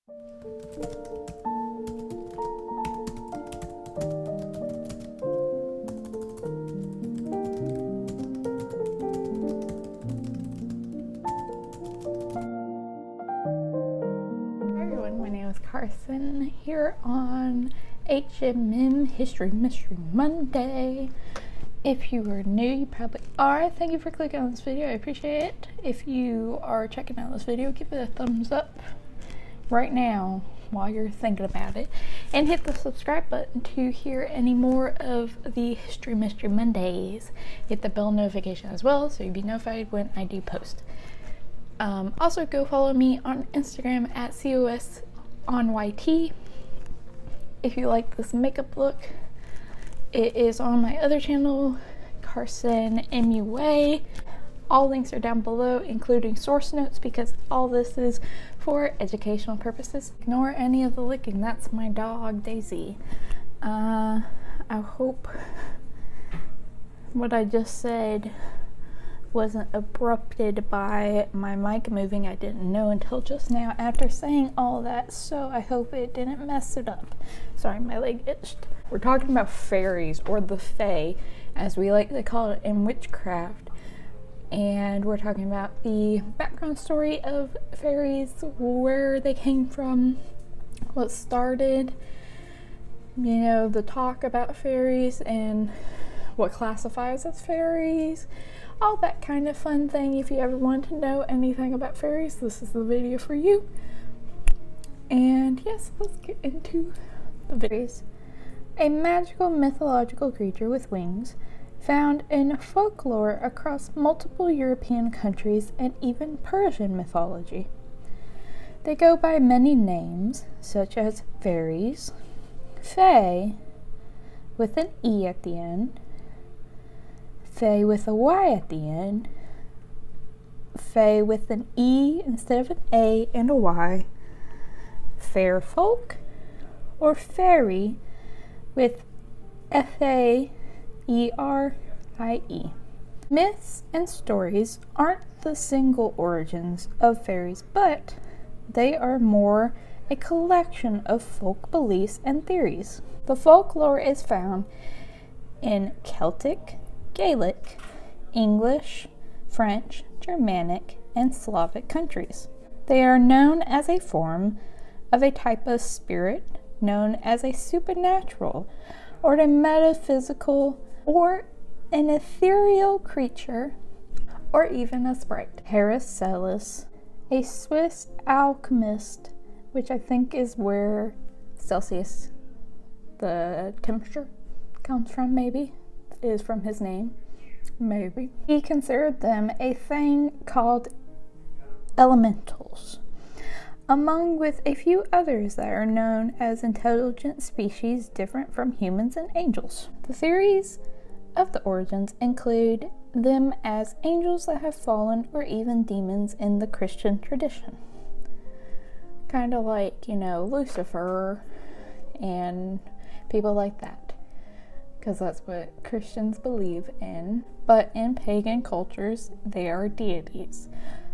Everyone, my name is Carson here on HMM History Mystery Monday. If you are new, you probably are. Thank you for clicking on this video. I appreciate it. If you are checking out this video, give it a thumbs up right now while you're thinking about it, and hit the subscribe button to hear any more of the History Mystery Mondays. Hit the bell notification as well so you'll be notified when I do post. Also go follow me on Instagram at COSOnYT. If you like this makeup look, it is on my other channel, Carson MUA. All links are down below, including source notes, because all this is for educational purposes. Ignore any of the licking. That's my dog, Daisy. I hope what I just said wasn't abrupted by my mic moving. I didn't know until just now after saying all that, so I hope it didn't mess it up. Sorry, my leg itched. We're talking about fairies, or the fae, as we like to call it in witchcraft. And we're talking about the background story of fairies, where they came from, what started, the talk about fairies and what classifies as fairies, all that kind of fun thing. If you ever want to know anything about fairies, this is the video for you. And yes, let's get into the fairies. A magical mythological creature with wings, found in folklore across multiple European countries and even Persian mythology. They go by many names, such as fairies, fae with an E at the end, fae with a Y at the end, fae with an E instead of an A and a Y, fair folk, or fairy with FAERIE. Myths and stories aren't the single origins of fairies, but they are more a collection of folk beliefs and theories. The folklore is found in Celtic, Gaelic, English, French, Germanic, and Slavic countries. They are known as a form of a type of spirit known as a supernatural, or a metaphysical, or an ethereal creature, or even a sprite. Paracelsus, a Swiss alchemist, which I think is where Celsius, the temperature, comes from, maybe, is from his name, maybe. He considered them a thing called elementals, among with a few others that are known as intelligent species different from humans and angels. The theories of the origins include them as angels that have fallen, or even demons in the Christian tradition. Kind of like, Lucifer and people like that, because that's what Christians believe in. But in pagan cultures, they are deities,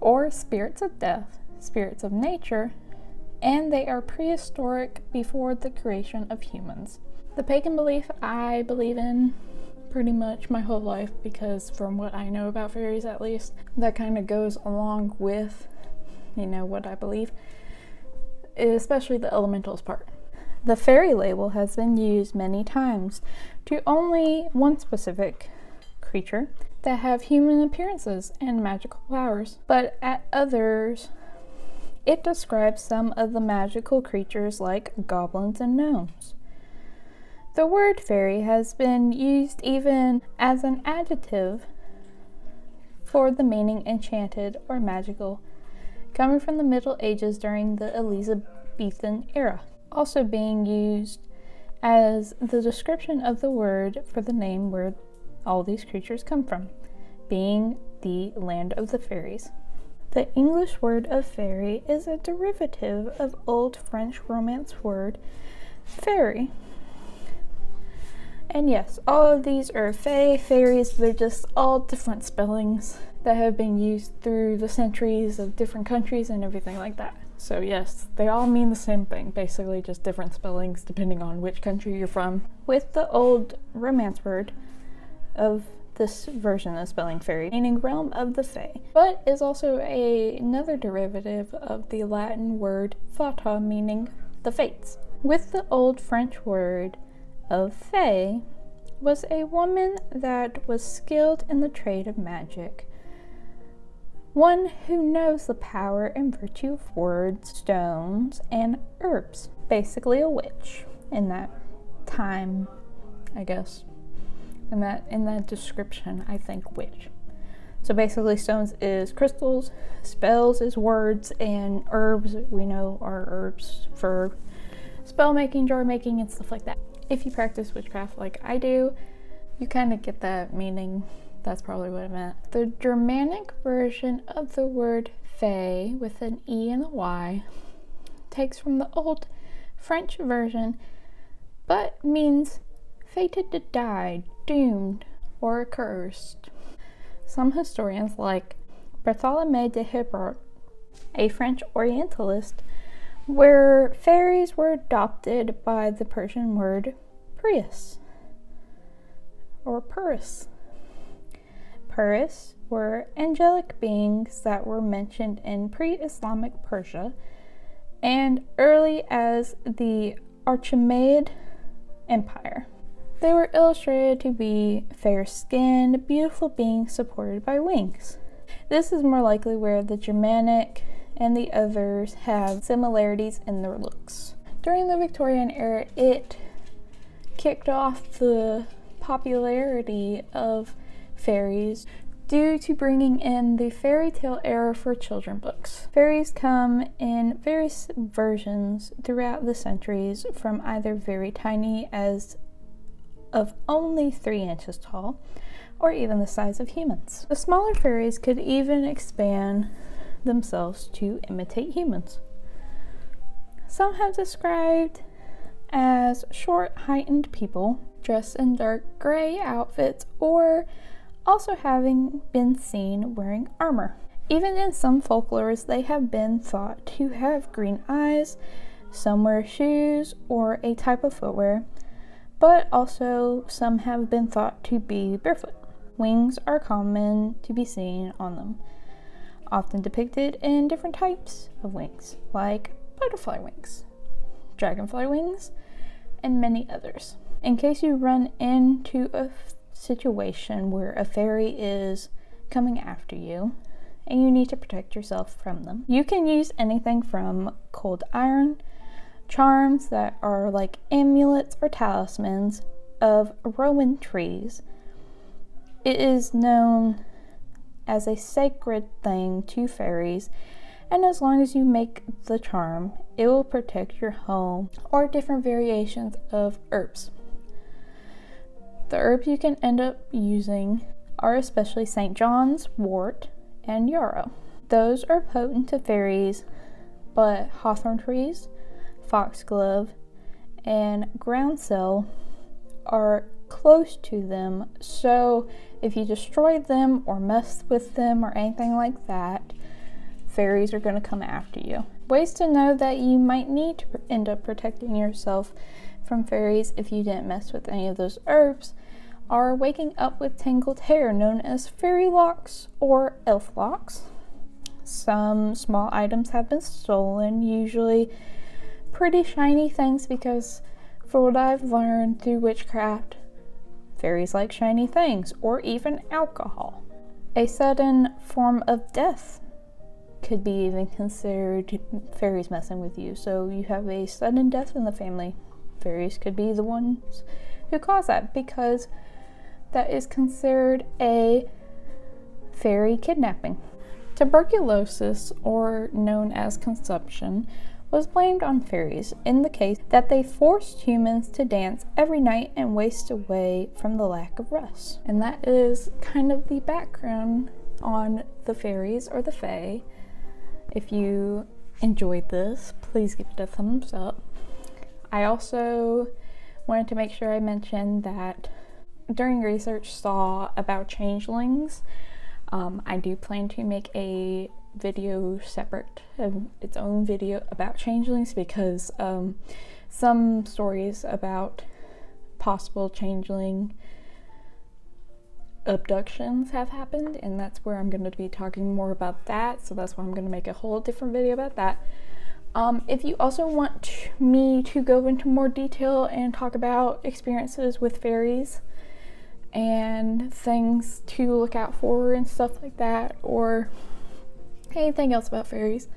or spirits of death, spirits of nature, and they are prehistoric before the creation of humans. The pagan belief I believe in pretty much my whole life, because from what I know about fairies, at least, that kind of goes along with, what I believe, especially the elementals part. The fairy label has been used many times to only one specific creature that have human appearances and magical powers, but at others it describes some of the magical creatures like goblins and gnomes. The word fairy has been used even as an adjective for the meaning enchanted or magical, coming from the Middle Ages during the Elizabethan era, also being used as the description of the word for the name where all these creatures come from, being the land of the fairies. The English word of fairy is a derivative of Old French Romance word fairy. And yes, all of these are fae, fairies, they're just all different spellings that have been used through the centuries of different countries and everything like that. So yes, they all mean the same thing, basically just different spellings depending on which country you're from. With the old Romance word of this version of spelling fairy, meaning realm of the fae, but is also another derivative of the Latin word fata, meaning the fates. With the old French word of fae was a woman that was skilled in the trade of magic, one who knows the power and virtue of words, stones, and herbs. Basically a witch in that time, I guess. In that description, I think witch. So basically stones is crystals, spells is words, and herbs we know are herbs for spell making, jar making, and stuff like that. If you practice witchcraft like I do, you kind of get that meaning. That's probably what it meant. The Germanic version of the word fae with an E and a Y takes from the old French version, but means fated to die, doomed, or accursed. Some historians, like Bartholomew de Hebert, a French Orientalist, where fairies were adopted by the Persian word Prius, or Puris. Puris were angelic beings that were mentioned in pre-Islamic Persia and early as the Achaemenid Empire. They were illustrated to be fair-skinned, beautiful beings supported by wings. This is more likely where the Germanic and the others have similarities in their looks. During the Victorian era, it kicked off the popularity of fairies due to bringing in the fairy tale era for children books. Fairies come in various versions throughout the centuries, from either very tiny as of only 3 inches tall, or even the size of humans. The smaller fairies could even expand themselves to imitate humans. Some have described as short, heightened people dressed in dark gray outfits, or also having been seen wearing armor. Even in some folklores, they have been thought to have green eyes, some wear shoes or a type of footwear, but also some have been thought to be barefoot. Wings are common to be seen on them, often depicted in different types of wings, like butterfly wings, dragonfly wings, and many others. In case you run into a situation where a fairy is coming after you and you need to protect yourself from them, you can use anything from cold iron, charms that are like amulets or talismans of rowan trees. It is known as a sacred thing to fairies, and as long as you make the charm, it will protect your home, or different variations of herbs. The herbs you can end up using are especially St. John's wort and yarrow. Those are potent to fairies, but hawthorn trees, foxglove, and groundsel are close to them, so if you destroy them or mess with them or anything like that, fairies are going to come after you. Ways to know that you might need to end up protecting yourself from fairies if you didn't mess with any of those herbs are waking up with tangled hair, known as fairy locks or elf locks. Some small items have been stolen, usually pretty shiny things, because for what I've learned through witchcraft, fairies like shiny things, or even alcohol. A sudden form of death could be even considered fairies messing with you. So you have a sudden death in the family, fairies could be the ones who cause that, because that is considered a fairy kidnapping. Tuberculosis, or known as consumption, was blamed on fairies in the case that they forced humans to dance every night and waste away from the lack of rest. And that is kind of the background on the fairies, or the fae. If you enjoyed this, please give it a thumbs up. I also wanted to make sure I mentioned that during research saw about changelings. I do plan to make a video separate, its own video about changelings, because some stories about possible changeling abductions have happened, and that's where I'm going to be talking more about that. So that's why I'm going to make a whole different video about that. If you also want me to go into more detail and talk about experiences with fairies and things to look out for and stuff like that, or anything else about fairies,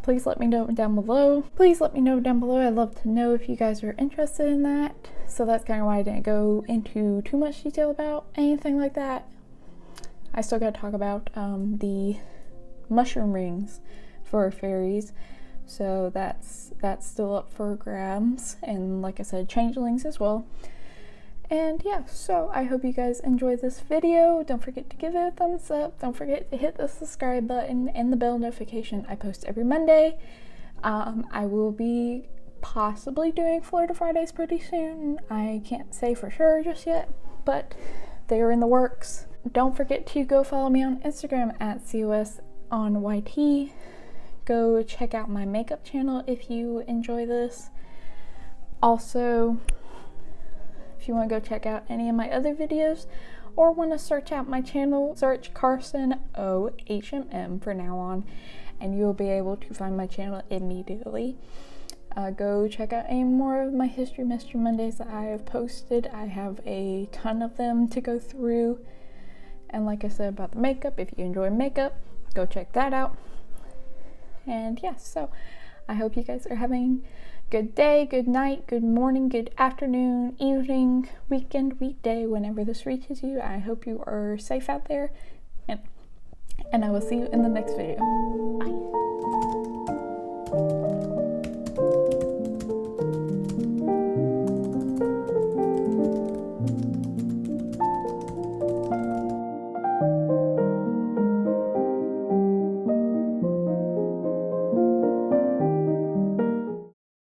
please let me know down below. I'd love to know if you guys are interested in that. So that's kind of why I didn't go into too much detail about anything like that. I still got to talk about the mushroom rings for fairies. So that's still up for grabs, and like I said, changelings as well. And yeah, so I hope you guys enjoyed this video. Don't forget to give it a thumbs up. Don't forget to hit the subscribe button and the bell notification. I post every Monday. I will be possibly doing Florida Fridays pretty soon. I can't say for sure just yet, but they are in the works. Don't forget to go follow me on Instagram at COSOnYT. Go check out my makeup channel if you enjoy this. Also, if you want to go check out any of my other videos or want to search out my channel, search Carson O HMM from now on, and you'll be able to find my channel immediately. Go check out any more of my History Mystery Mondays that I have posted. I have a ton of them to go through. And like I said about the makeup, if you enjoy makeup, go check that out. And yeah, so I hope you guys are having a good day, good night, good morning, good afternoon, evening, weekend, weekday, whenever this reaches you. I hope you are safe out there, and I will see you in the next video. Bye.